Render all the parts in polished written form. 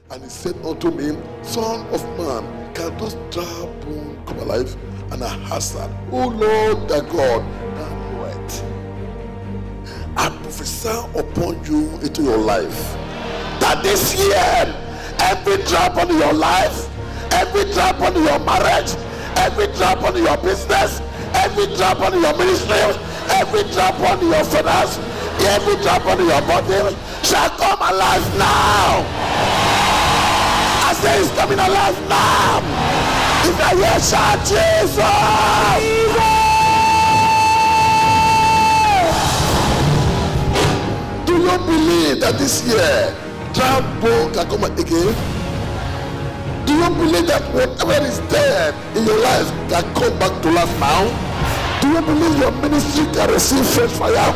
And he said unto me, Son of man, can those dry bones come alive? And I answered, O Lord thy God, thou knowest. I prophesy upon you into your life that this year, every drop on your life, every drop on your marriage, every drop on your business, every drop on your ministry, every drop on your finance, every drop on your body shall come alive now. I say it's coming alive now. If I hear shout Jesus, do you believe that this year dry bone can come again? Do you believe that whatever is dead in your life can come back to life now? Do you believe your ministry can receive fresh fire?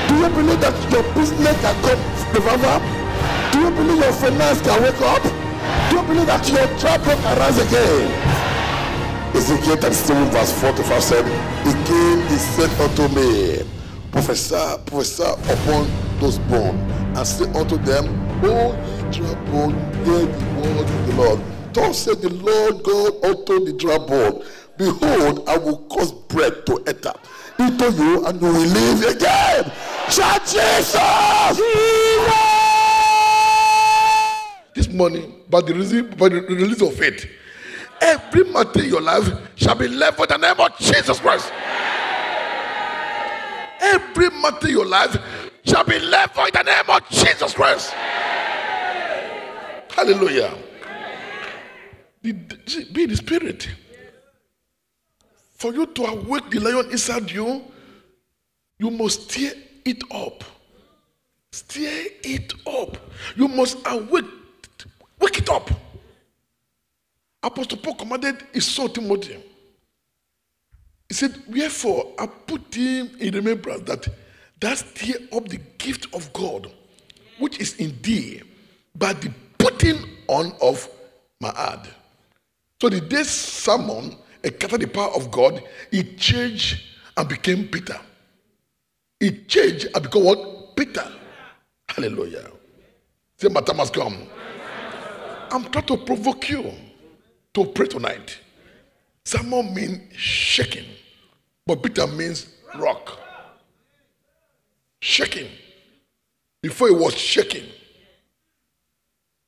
Do you believe that your business can come revival? Do you believe your finance can wake up? Do you believe that your trouble can rise again? Ezekiel 37 verse 45 said, Again he said unto me, prophesy upon those bones, and say unto them, O ye dry bone, hear the word of the Lord. Thus said the Lord God unto the dry bone, Behold, I will cause breath to enter into you, and you will live again. Shout Jesus! This morning, by the release of faith, every matter in your life shall be leveled in the name of Jesus Christ. Every matter in your life shall be leveled in the name of Jesus Christ. Hallelujah. Be in the spirit. For you to awake the lion inside you, you must stir it up. Stir it up. You must wake it up. Apostle Paul commanded his son Timothy. He said, Wherefore I put him in remembrance that stir up the gift of God, which is in thee, by the putting on of my heart. So the day sermon encountered the power of God, it changed and became Peter. It changed and became what? Peter. Hallelujah. Say, my time has come. I'm trying to provoke you to pray tonight. Sermon means shaking, but Peter means rock. Shaking. Before it was shaking.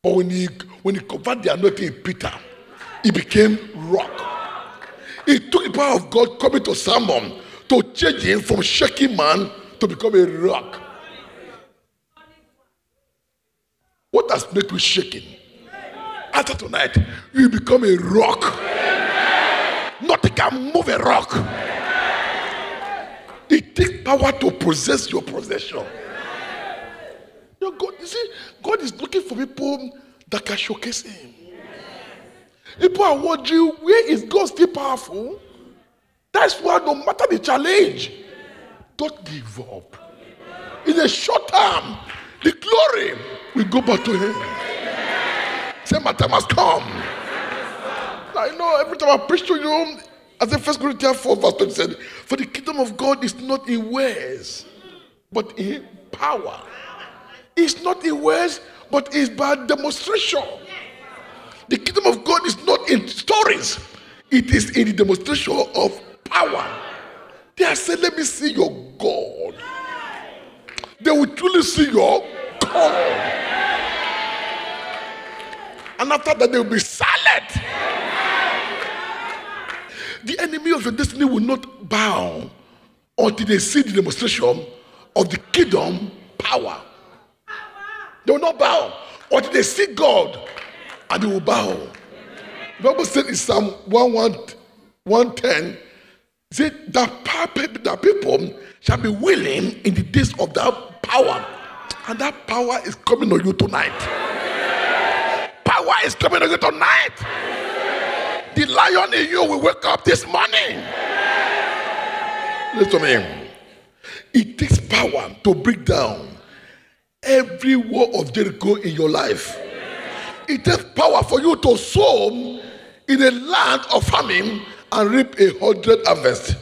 But when he converted the anointing in Peter, it became rock. It took the power of God coming to Simon to change him from shaking man to become a rock. What has made you shaking? After tonight, you become a rock. Nothing can move a rock. It takes power to possess your possession. God, you see, God is looking for people that can showcase him. People are wondering, where is God still powerful? That's why no matter the challenge, don't give up. In a short time, the glory will go back to him. Say, my time has come. I know every time I preach to you, as in 1 Corinthians 4 verse 20 said, for the kingdom of God is not in words, but in power. It's not in words, but it's by demonstration. The kingdom of God is not in stories. It is in the demonstration of power. They are saying, let me see your God. They will truly see your God. And after that, they will be silent. The enemy of your destiny will not bow until they see the demonstration of the kingdom power. They will not bow until they see God, and they will bow. The Bible said in Psalm 110, said that people shall be willing in the days of that power. And that power is coming on you tonight. Power is coming on you tonight. The lion in you will wake up this morning. Listen to me. It takes power to break down every wall of Jericho in your life. It takes power for you to sow in a land of famine and reap 100 harvest.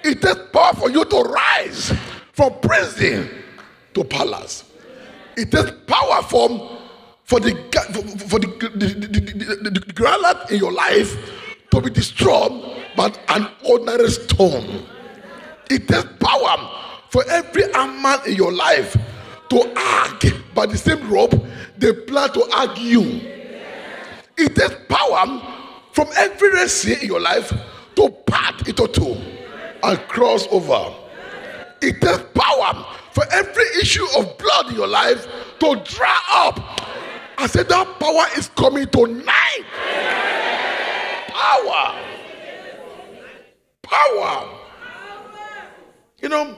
It takes power for you to rise from prison to palace. It takes power for the granite in your life to be destroyed by an ordinary stone. It takes power for every man in your life to hug by the same rope they plan to hug you. It takes power from every Red Sea in your life to part into two and cross over. It takes power for every issue of blood in your life to dry up. I said that power is coming tonight. Power. Power. You know,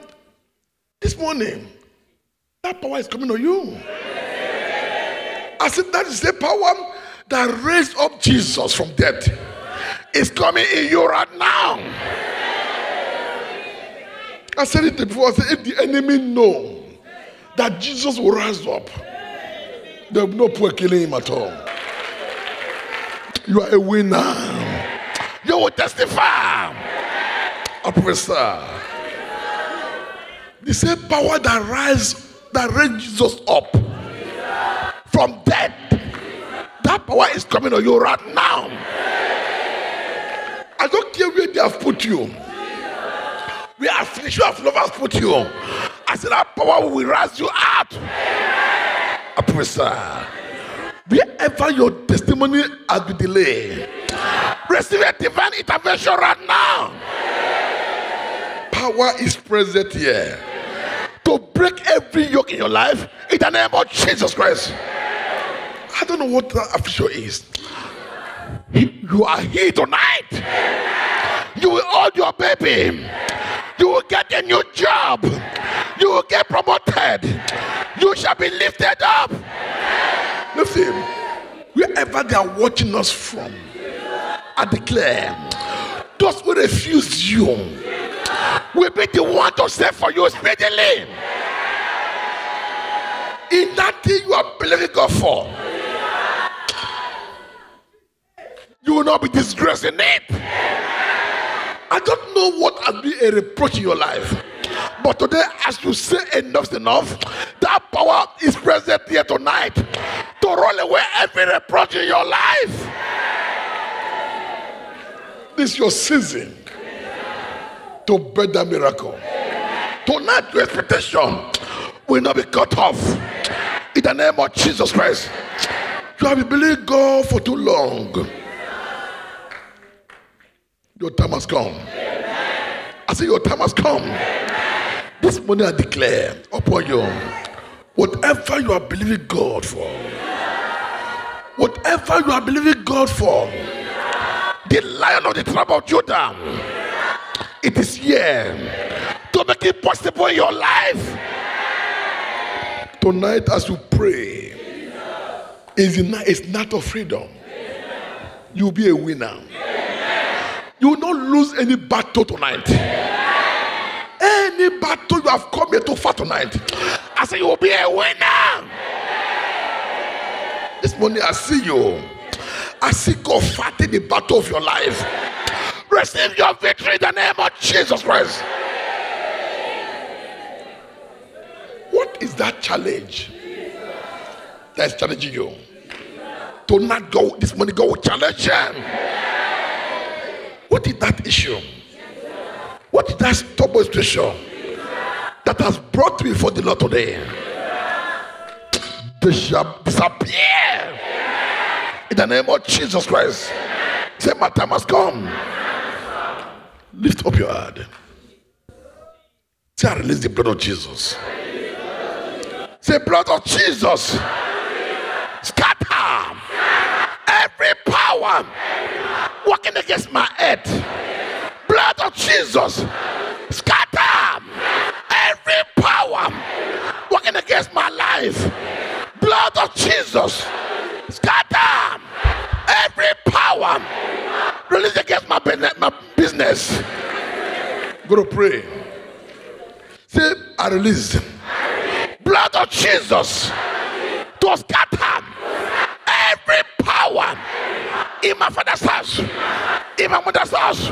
this morning, that power is coming on you. I said that is the power that raised up Jesus from death. It's coming in you right now. I said it before. I said if the enemy know that Jesus will rise up, there will be no point killing him at all. You are a winner. You will testify. I prophesy. The same power that raised Jesus up from death, that power is coming on you right now. I don't care where they have put you. We are finished. Where have put you. I said that power will rise you out. I prophesy. Wherever your testimony has been delayed, receive a divine intervention right now. Power is present here to break every yoke in your life in the name of Jesus Christ. I don't know what that affliction is. You are here tonight. You will hold your baby. You will get a new job. You will get promoted. You shall be lifted up. Listen, wherever they are watching us from, I declare, those who refuse you will be the one to say for you speedily. In that thing you are believing God for, you will not be disgraced in it. I don't know what has been a reproach in your life, but today, as you say enough's enough, that power is present here tonight to roll away every reproach in your life. This is your season to birth that miracle. Tonight, your expectation will not be cut off. In the name of Jesus Christ. You have been believing God for too long. Your time has come. I say your time has come. This morning I declare upon you, whatever you are believing God for, whatever you are believing God for, the Lion of the tribe of Judah, it is here to make it possible in your life. Tonight as you pray, it's not of freedom. You'll be a winner. You will not lose any battle tonight. Any battle you have come here to fight tonight, I say you will be a winner. This morning I see you. I see God fighting the battle of your life. Receive your victory in the name of Jesus Christ. What is that challenge that is challenging you? Tonight, go this morning, go challenge them. What is that issue? What is that stubborn situation that has brought me before the Lord today? They shall disappear in the name of Jesus Christ. Say, my time has come. Lift up your hand. Say, I release the blood of Jesus. Say, blood of Jesus. Scatter every power working against my head. Blood of Jesus. Scatter every power working against my life. Blood of Jesus. Scatter every power released against my business. Go to pray. Say, I release blood of Jesus to scatter every power in my father's house, in my mother's house,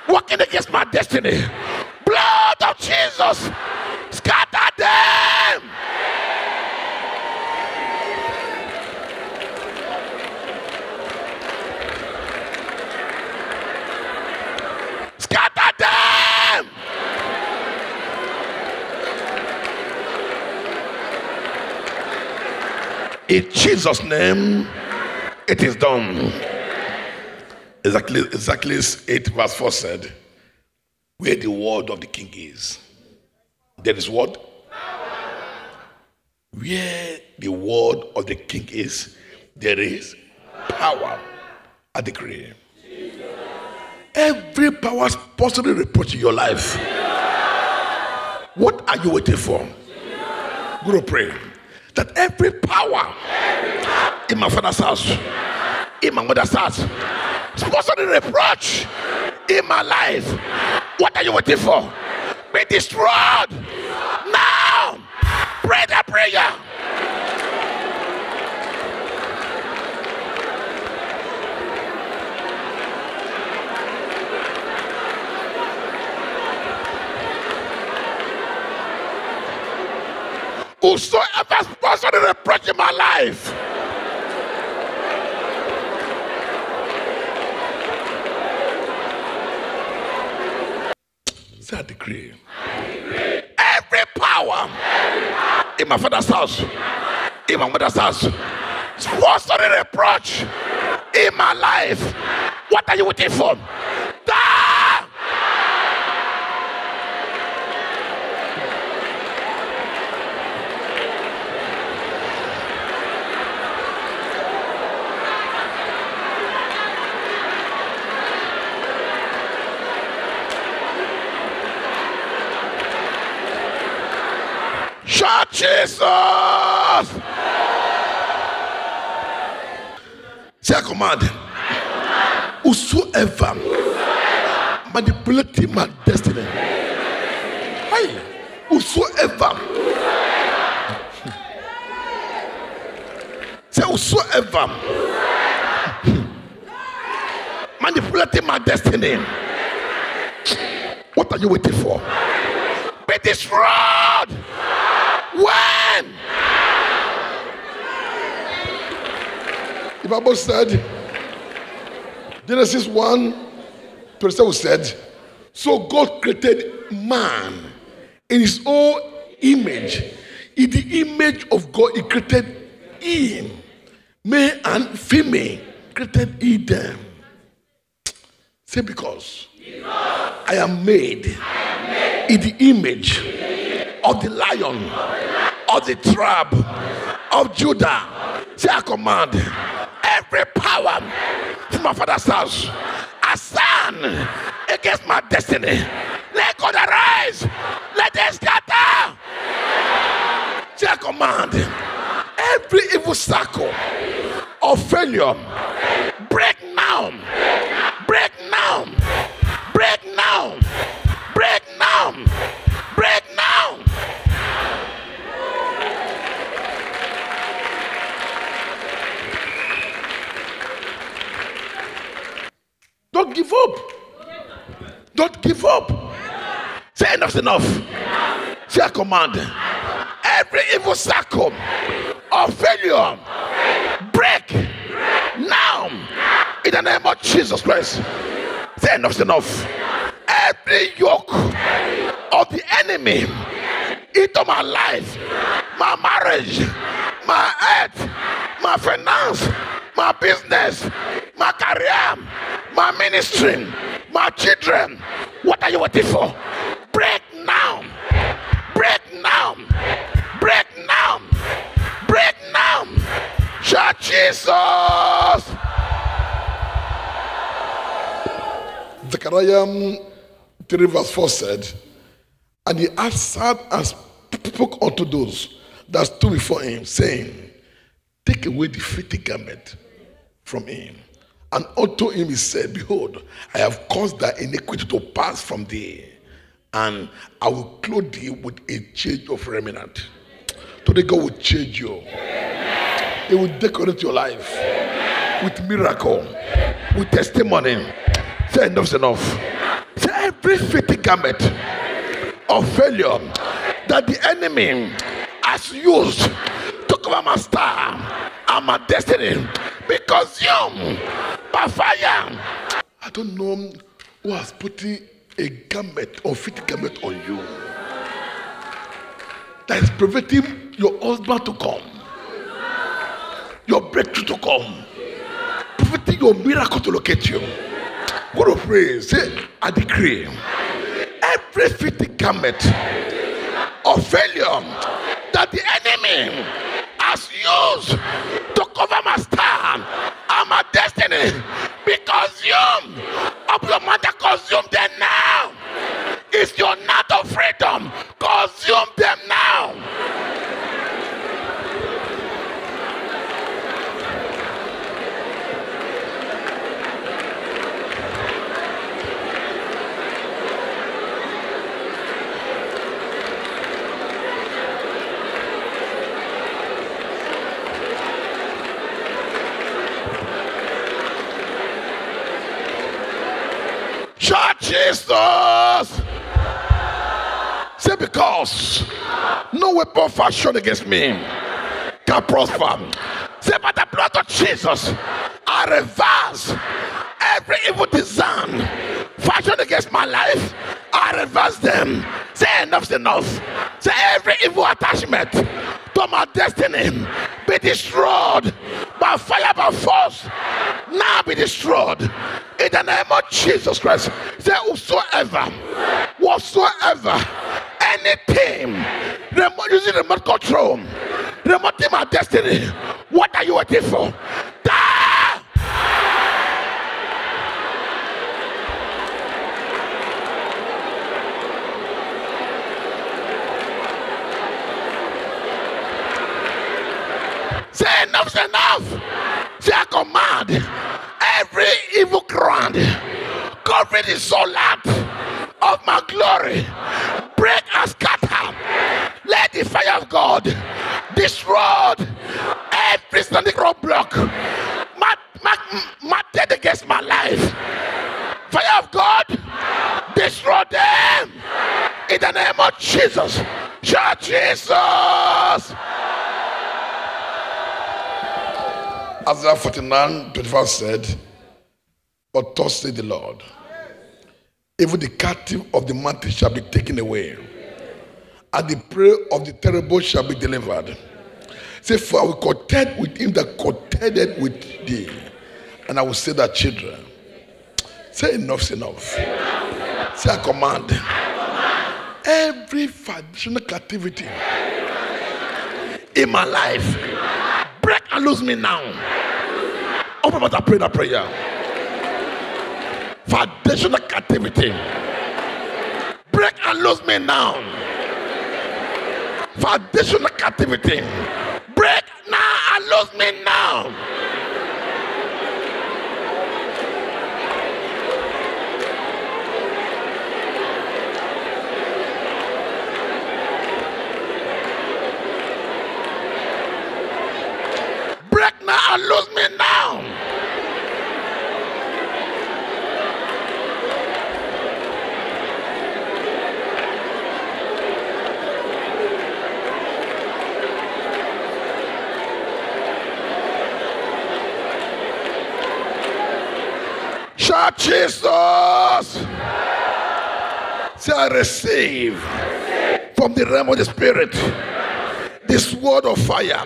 working against my destiny. Blood of Jesus, scatter them. In Jesus' name, it is done. Zacchaeus 8 verse 4 said, where the word of the king is, there is what? Where the word of the king is, there is power. I decree. Every power possibly reproaching your life. What are you waiting for? Go to pray. That every power in my father's house, in my mother's house, possibly reproach in my life. What are you waiting for? Be destroyed now. Pray that prayer. Whosoever possibly reproach in my life, say I decree. Every power in my father's house, in my mother's house, possibly reproach in my life. What are you waiting for? Die! Shout Jesus! Say a command. Whosoever manipulating my destiny. Hey, whosoever. Say whosoever manipulating my destiny. What are you waiting for? Be destroyed. When? The Bible said, Genesis 1:27 said, so God created man in his own image. In the image of God, he created him. Male and female created he them. Say because I am made in the image of the lion of the tribe of Judah. Say I command every power from my father's house I stand against my destiny. Let God arise. Let them scatter. Say I command every evil circle of failure break now. Break now. Break now. Break now. Break now. Don't give up. Don't give up. Say enough's enough. Say a command. Every evil circle of failure break now in the name of Jesus Christ. Say enough's enough. Every yoke of the enemy into my life, my marriage, my health, my finance, my business, my career, my ministry, my children. What are you waiting for? Break now. Break now. Break now. Break now. Shout Jesus. Zechariah 3 verse 4 said, and he answered and spoke unto those that stood before him, saying, take away the filthy garment from him. And unto him he said, behold, I have caused thy iniquity to pass from thee, and I will clothe thee with a change of remnant. Today God will change you. He will decorate your life with miracle, with testimony. Say enough's enough. Say every filthy garment of failure that the enemy has used to cover my star and my destiny, because you, by fire. I don't know who has put a garment or filthy garment on you that is preventing your husband to come. your breakthrough to come. Prophetic your miracle to locate you. Go to pray. Say, I decree every fitting garment of failure that the enemy has used to cover my star and my destiny, because you of your mother consume them now. It's your night of freedom. Consume them now. Shout Jesus. Say, because no weapon fashioned against me can prosper. Say, by the blood of Jesus, I reverse every evil design fashioned against my life. I reverse them. Say, enough's enough. Say, every evil attachment to my destiny be destroyed by fire, by force. Now be destroyed in the name of Jesus Christ. Say, whatsoever, anything using remote control, remoting my destiny, what are you waiting for? Die! Say, enough's enough. Say, I command every evil ground covering the solat of my glory, break and scatter. Let the fire of God destroy every standing roadblock mattered against my life. Fire of God, destroy them in the name of Jesus. Shout Jesus. Isaiah 49:25 said, but thus said the Lord, even the captive of the mountain shall be taken away, and the prey of the terrible shall be delivered. Say, for I will contend with him that contended with thee, and I will say that children. Say, enough's enough. Say, I command every foundational captivity in my life, break and lose me now. Open up and pray that prayer. Foundational captivity, break and lose me now. Foundational captivity, break now and lose me now. Break now and lose me now. Shout Jesus. Say, I receive from the realm of the spirit this word of fire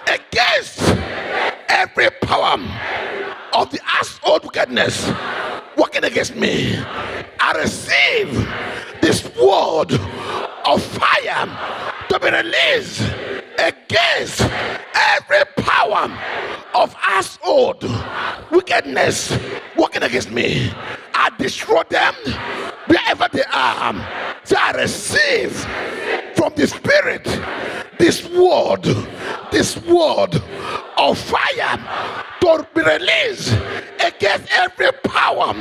against every power of the household wickedness working against me. I receive this word of fire to be released against every power of household wickedness working against me. I destroy them wherever they are. So I receive from the spirit this word of fire to be released against every power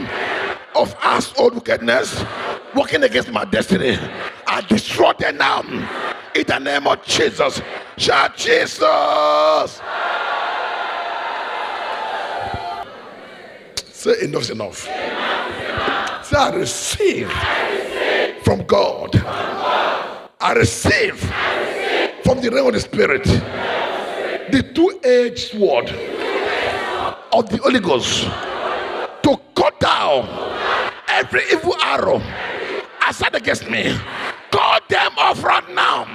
of household wickedness working against my destiny. I destroy them now in the name of Jesus. Shout Jesus. Say, enough's enough. Say, I receive from God. I receive from the realm of the spirit the two-edged sword of the Holy Ghost to cut down every evil arrow assigned against me. Cut them off right now.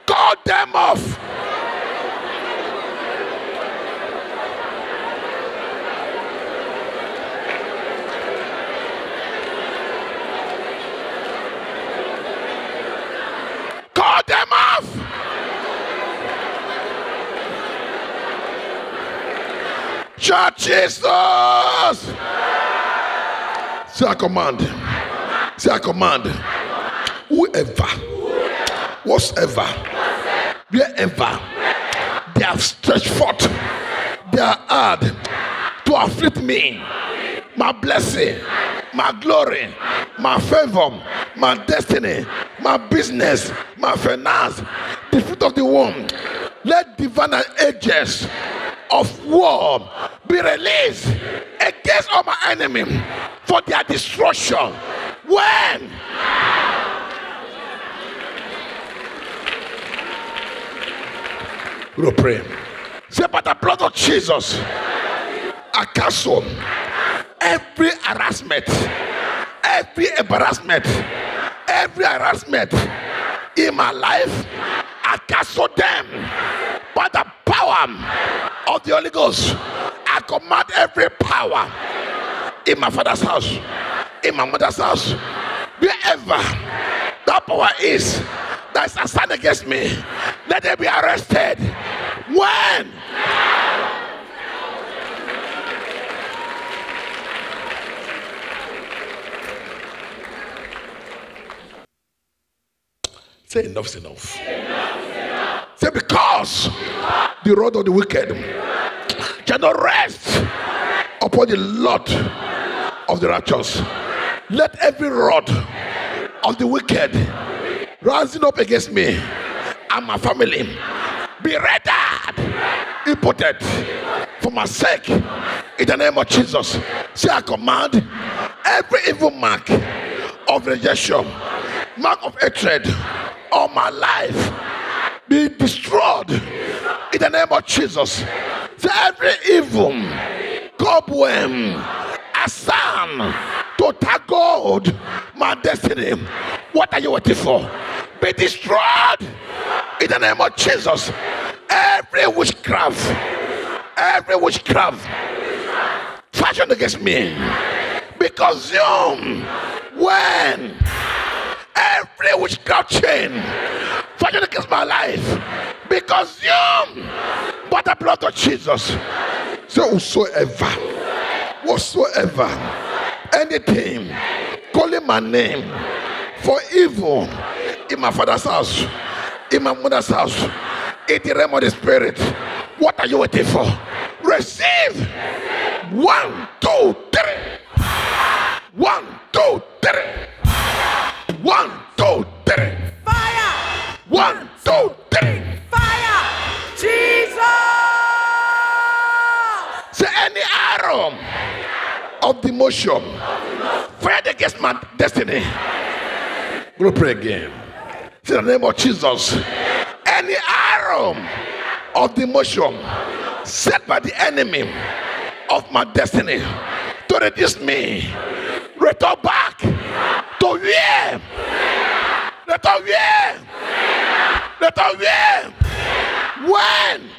Cut them off. off. Call them off. Shout Jesus. Say I command. Say I command. Whoever, whatsoever, wherever they have stretched forth their hand to afflict me, my blessing, my glory, my favor, my destiny, my business, my finance, the fruit of the womb, let divine angels of war be released against all my enemy for their destruction. When? We'll pray. Say, by the blood of Jesus, I cancel every harassment, every embarrassment, every harassment in my life. I cancel them by the power of the Holy Ghost. I command every power in my father's house, in my mother's house, wherever that power is that is assigned against me, let them be arrested. When? Say enough's enough. Say because the rod of the wicked cannot rest upon the lot of the righteous. Let every rod of the wicked rising up against me and my family be rendered impotent for my sake in the name of Jesus. Say I command every evil mark of rejection, mark of hatred on my life be destroyed in the name of Jesus. Say every evil cobweb assigned to tag my destiny, what are you waiting for? Be destroyed in the name of Jesus. Every witchcraft fashioned against me, because when every witchcraft chain fashioned against my life, because by the blood of Jesus. So whatsoever, anything calling my name for evil in my father's house, in my mother's house, in the realm of the spirit, what are you waiting for? Receive. 1, 2, 3. 1, 2, 3. 1, 2, 3. Fire. 1, 2, 3. Fire. Jesus. Say any arrow of demotion fired against my destiny. We'll pray again. In the name of Jesus. Any arrow of demotion set by the enemy of my destiny to reduce me, return back to where? Return where? Return where? When?